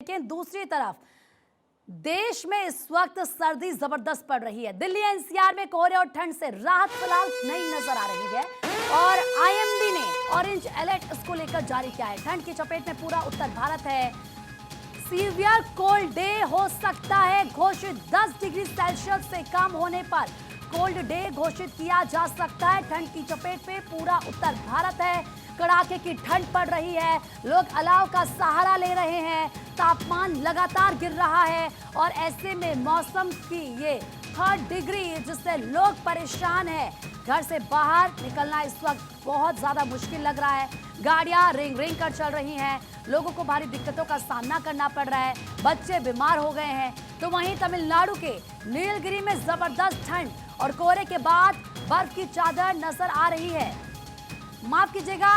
लेकिन दूसरी तरफ देश में इस वक्त सर्दी जबरदस्त पड़ रही है। दिल्ली एनसीआर में कोहरे और ठंड से राहत फिलहाल नहीं नजर आ रही है और आईएमडी ने ऑरेंज अलर्ट इसको लेकर जारी किया है। ठंड की चपेट में पूरा उत्तर भारत है। सीवियर कोल्ड डे हो सकता है घोषित। 10 डिग्री सेल्सियस से कम होने पर कोल्ड डे घोषित किया जा सकता है। ठंड की चपेट में पूरा उत्तर भारत है। कड़ाके की ठंड पड़ रही है, लोग अलाव का सहारा ले रहे हैं, तापमान लगातार गिर रहा है और ऐसे में मौसम की ये 3rd डिग्री जिससे लोग परेशान हैं। घर से बाहर निकलना इस वक्त बहुत ज्यादा मुश्किल लग रहा है। गाड़ियां रिंग रिंग कर चल रही हैं, लोगों को भारी दिक्कतों का सामना करना पड़ रहा है, बच्चे बीमार हो गए हैं। तो वहीं तमिलनाडु के नीलगिरी में जबरदस्त ठंड और कोहरे के बाद बर्फ की चादर नजर आ रही है। माफ कीजिएगा,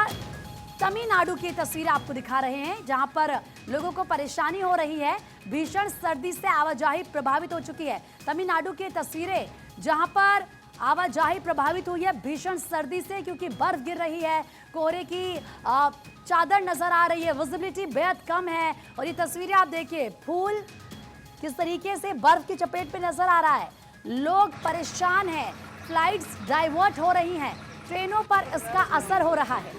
तमिलनाडु की तस्वीरें आपको दिखा रहे हैं जहां पर लोगों को परेशानी हो रही है। भीषण सर्दी से आवाजाही प्रभावित हो चुकी है। तमिलनाडु की तस्वीरें जहां पर आवाजाही प्रभावित हुई है भीषण सर्दी से, क्योंकि बर्फ गिर रही है, कोहरे की चादर नजर आ रही है, विजिबिलिटी बेहद कम है। और ये तस्वीरें आप देखिए, फूल किस तरीके से बर्फ की चपेट पे नजर आ रहा है। लोग परेशान हैं, फ्लाइट्स डाइवर्ट हो रही हैं, ट्रेनों पर इसका असर हो रहा है।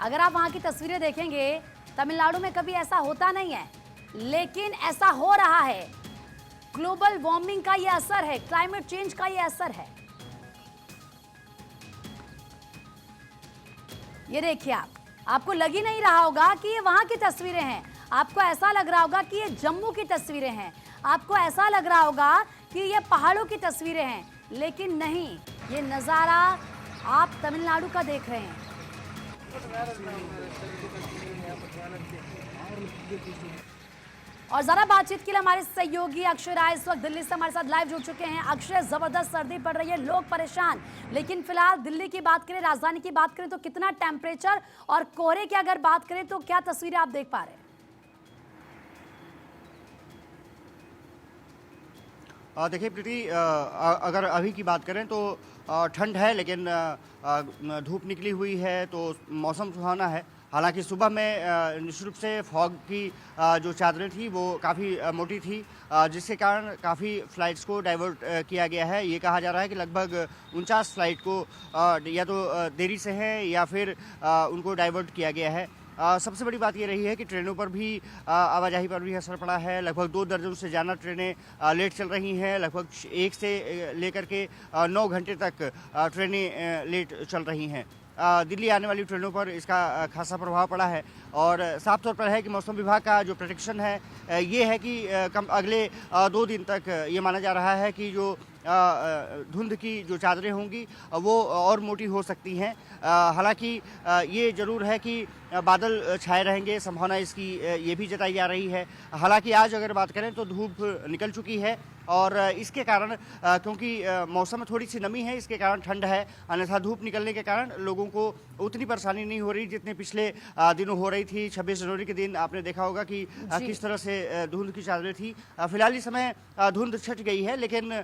अगर आप वहां की तस्वीरें देखेंगे, तमिलनाडु में कभी ऐसा होता नहीं है, लेकिन ऐसा हो रहा है। ग्लोबल वार्मिंग का यह असर है, क्लाइमेट चेंज का यह असर है। ये देखिए, आपको लग ही नहीं रहा होगा कि ये वहां की तस्वीरें हैं। आपको ऐसा लग रहा होगा कि ये जम्मू की तस्वीरें हैं, आपको ऐसा लग रहा होगा कि ये पहाड़ों की तस्वीरें हैं, लेकिन नहीं, ये नज़ारा आप तमिलनाडु का देख रहे हैं। और ज़रा बातचीत के लिए हमारे सहयोगी अक्षय राय इस वक्त दिल्ली से हमारे साथ लाइव जुड़ चुके हैं। अक्षय, जबरदस्त सर्दी पड़ रही है, लोग परेशान, लेकिन फिलहाल दिल्ली की बात करें, राजधानी की बात करें तो कितना टेम्परेचर और कोहरे की अगर बात करें तो क्या तस्वीरें आप देख पा रहे हैं? देखिए प्रीति, अगर अभी की बात करें तो ठंड है, लेकिन धूप निकली हुई है तो मौसम सुहाना है। हालांकि सुबह में निश्चित रूप से फॉग की जो चादरें थी वो काफ़ी मोटी थी, जिसके कारण काफ़ी फ़्लाइट्स को डाइवर्ट किया गया है। ये कहा जा रहा है कि लगभग 49 फ़्लाइट को या तो देरी से है या फिर उनको डाइवर्ट किया गया है। सबसे बड़ी बात ये रही है कि ट्रेनों पर भी आवाजाही पर भी असर पड़ा है। लगभग 2 दर्जन से ज़्यादा ट्रेनें लेट चल रही हैं। लगभग 1 से लेकर के 9 घंटे तक ट्रेनें लेट चल रही हैं। दिल्ली आने वाली ट्रेनों पर इसका खासा प्रभाव पड़ा है और साफ तौर पर है कि मौसम विभाग का जो प्रेडिक्शन है ये है कि अगले 2 दिन तक ये माना जा रहा है कि जो धुंध की जो चादरें होंगी वो और मोटी हो सकती हैं। हालांकि ये ज़रूर है कि बादल छाए रहेंगे, संभावना इसकी ये भी जताई जा रही है। हालांकि आज अगर बात करें तो धूप निकल चुकी है और इसके कारण क्योंकि मौसम में थोड़ी सी नमी है, इसके कारण ठंड है। अन्यथा धूप निकलने के कारण लोगों को उतनी परेशानी नहीं हो रही जितने पिछले दिनों हो रही थी। 26 जनवरी के दिन आपने देखा होगा कि किस तरह से धुंध की चादरें थी। फिलहाल इस समय धुंध छट गई है, लेकिन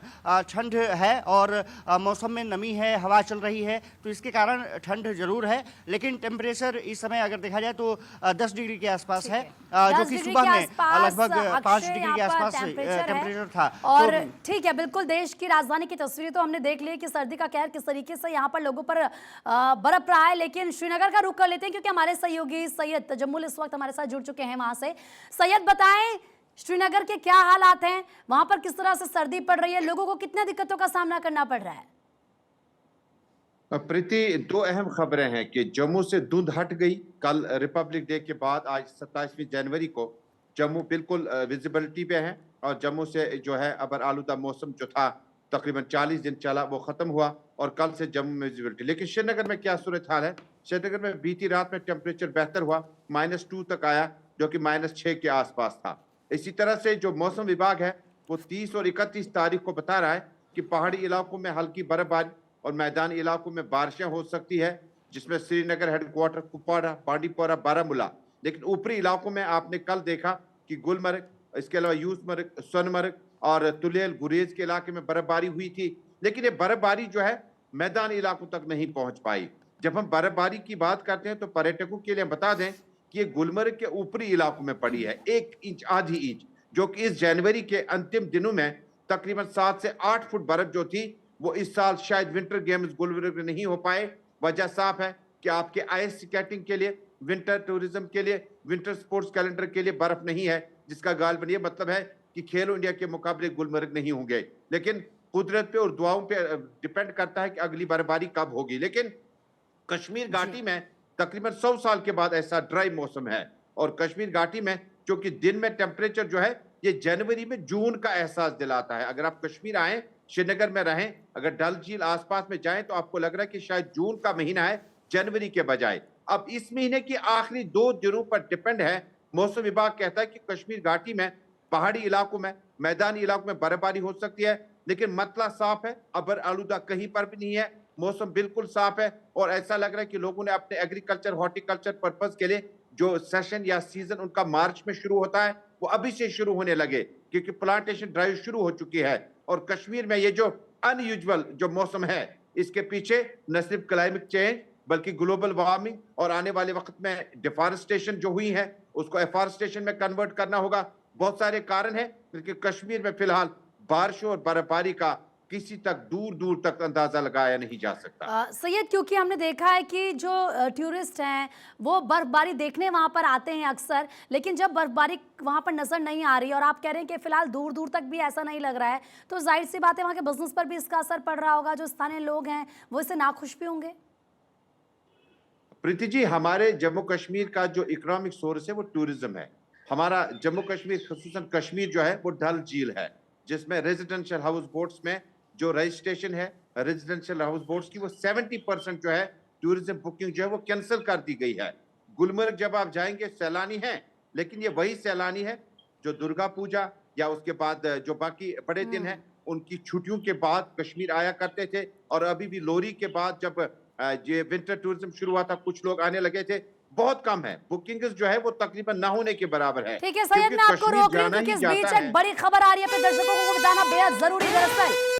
ठंड है और मौसम में नमी है, हवा चल रही है, तो इसके कारण ठंड जरूर है। लेकिन टेम्परेचर इस समय अगर देखा जाए तो 10 डिग्री के आसपास है, जो कि सुबह में लगभग 5 डिग्री के आसपास टेम्परेचर था। और ठीक है, बिल्कुल देश की राजधानी की तस्वीरें तो हमने देख ली कि सर्दी का कहर किस तरीके से यहाँ पर लोगों पर बरप रहा है। लेकिन श्रीनगर का रुख कर लेते हैं, क्योंकि हमारे सहयोगी सैयद तजम्मुल इस वक्त हमारे साथ जुड़ चुके हैं वहां से। सैयद, बताएं श्रीनगर के क्या हालात हैं, वहां पर किस तरह से सर्दी पड़ रही है, लोगों को कितने दिक्कतों का सामना करना पड़ रहा है? प्रीति, 2 अहम खबरें हैं कि जम्मू से धुंध हट गई। कल रिपब्लिक डे के बाद आज 27 जनवरी को जम्मू बिल्कुल विजिबिलिटी पे है और जम्मू से जो है अबर आलूदा मौसम जो था तकरीबन 40 दिन चला वो खत्म हुआ और कल से जम्मू में विजिबिलिटी। लेकिन श्रीनगर में क्या सूरत हाल है? श्रीनगर में बीती रात में टेम्परेचर बेहतर हुआ, -2 तक आया, जो कि -6 के आसपास था। इसी तरह से जो मौसम विभाग है वो 30 और 31 तारीख को बता रहा है कि पहाड़ी इलाकों में हल्की बर्फबारी और मैदानी इलाकों में बारिशें हो सकती है, जिसमें श्रीनगर हेडक्वार्टर, कुपवाड़ा, बांडीपोरा, बारामूला। लेकिन ऊपरी इलाकों में आपने कल देखा कि गुलमर्ग, इसके अलावा यूसमर्ग, सोनमर्ग और तुलेल गुरेज के इलाके में बर्फबारी हुई थी। लेकिन ये बर्फबारी जो है मैदानी इलाकों तक नहीं पहुंच पाई। जब हम बर्फबारी की बात करते हैं तो पर्यटकों के लिए बता दें कि ये गुलमर्ग के ऊपरी इलाकों में पड़ी है, 1 इंच आधी इंच, जो कि इस जनवरी के अंतिम दिनों में तकरीबन 7 से 8 फुट बर्फ जो थी वो इस साल शायद विंटर गेम्स गुलमर्ग में नहीं हो पाए। वजह साफ है कि आपके आइस स्केटिंग के लिए, विंटर टूरिज्म के लिए, विंटर स्पोर्ट्स कैलेंडर के लिए बर्फ नहीं है, जिसका गालबन ये मतलब है कि खेलो इंडिया के मुकाबले गुलमर्ग नहीं होंगे। लेकिन कुदरत पे और दुआओं पे डिपेंड करता है कि अगली बर्फबारी कब होगी। लेकिन कश्मीर घाटी में तकरीबन 100 साल के बाद ऐसा ड्राई मौसम है, और कश्मीर घाटी में क्योंकि दिन में टेम्परेचर जो है ये जनवरी में जून का एहसास दिलाता है। अगर आप कश्मीर आए, श्रीनगर में रहें, अगर डल झील आसपास में जाएं तो आपको लग रहा है कि शायद जून का महीना है जनवरी के बजाय। अब इस महीने की आखिरी 2 दिनों पर डिपेंड है। मौसम विभाग कहता है कि कश्मीर घाटी में, पहाड़ी इलाकों में, मैदानी इलाकों में बर्फबारी हो सकती है, लेकिन मतला साफ है, अबर आलूदा कहीं पर भी नहीं है, मौसम बिल्कुल साफ है। और ऐसा लग रहा है कि लोगों ने अपने एग्रीकल्चर, हॉर्टिकल्चर पर्पस के लिए जो सेशन या सीजन उनका मार्च में शुरू होता है वो अभी से शुरू होने लगे, क्योंकि प्लांटेशन ड्राइव शुरू हो चुकी है। और कश्मीर में ये जो अनयूजुअल जो मौसम है, इसके पीछे न सिर्फ क्लाइमेट चेंज बल्कि ग्लोबल वार्मिंग और आने वाले वक्त में डिफॉरेस्टेशन जो हुई है उसको एफॉरेस्टेशन में कन्वर्ट करना होगा, बहुत सारे कारण हैं। क्योंकि कश्मीर में फिलहाल बारिशों और बर्फबारी का किसी तक दूर दूर तक अंदाजा लगाया नहीं जा सकता। सैयद, क्योंकि हमने देखा है कि जो टूरिस्ट हैं वो बर्फबारी देखने वहाँ पर आते हैं अक्सर, लेकिन जब बर्फबारी वहाँ पर नज़र नहीं आ रही और आप कह रहे हैं कि फिलहाल दूर दूर तक भी ऐसा नहीं लग रहा है, तो जाहिर सी बात है वहाँ के बिजनेस पर भी इसका असर पड़ रहा होगा। जो स्थानीय लोग हैं वो इससे नाखुश भी होंगे। प्रीति जी, हमारे जम्मू कश्मीर का जो इकोनॉमिक सोर्स है वो टूरिज्म है। हमारा जम्मू कश्मीर, खुसूसन कश्मीर जो है वो डल झील है, जिसमें रेजिडेंशियल हाउस बोट्स में जो रजिस्ट्रेशन है रेजिडेंशियल हाउस बोट्स की, वो 70% जो है टूरिज्म बुकिंग जो है वो कैंसिल कर दी गई है। गुलमर्ग जब आप जाएंगे सैलानी हैं, लेकिन ये वही सैलानी है जो दुर्गा पूजा या उसके बाद जो बाकी बड़े दिन हैं उनकी छुट्टियों के बाद कश्मीर आया करते थे। और अभी भी लोहरी के बाद जब ये विंटर टूरिज्म शुरू हुआ था, कुछ लोग आने लगे थे। बहुत कम है, बुकिंग जो है वो तकरीबन ना होने के बराबर है। ठीक है सैयद, मैं आपको रोक रही हूँ क्योंकि इस बीच एक बड़ी खबर आ रही है, अपने दर्शकों को बताना बेहद जरूरी। दरअसल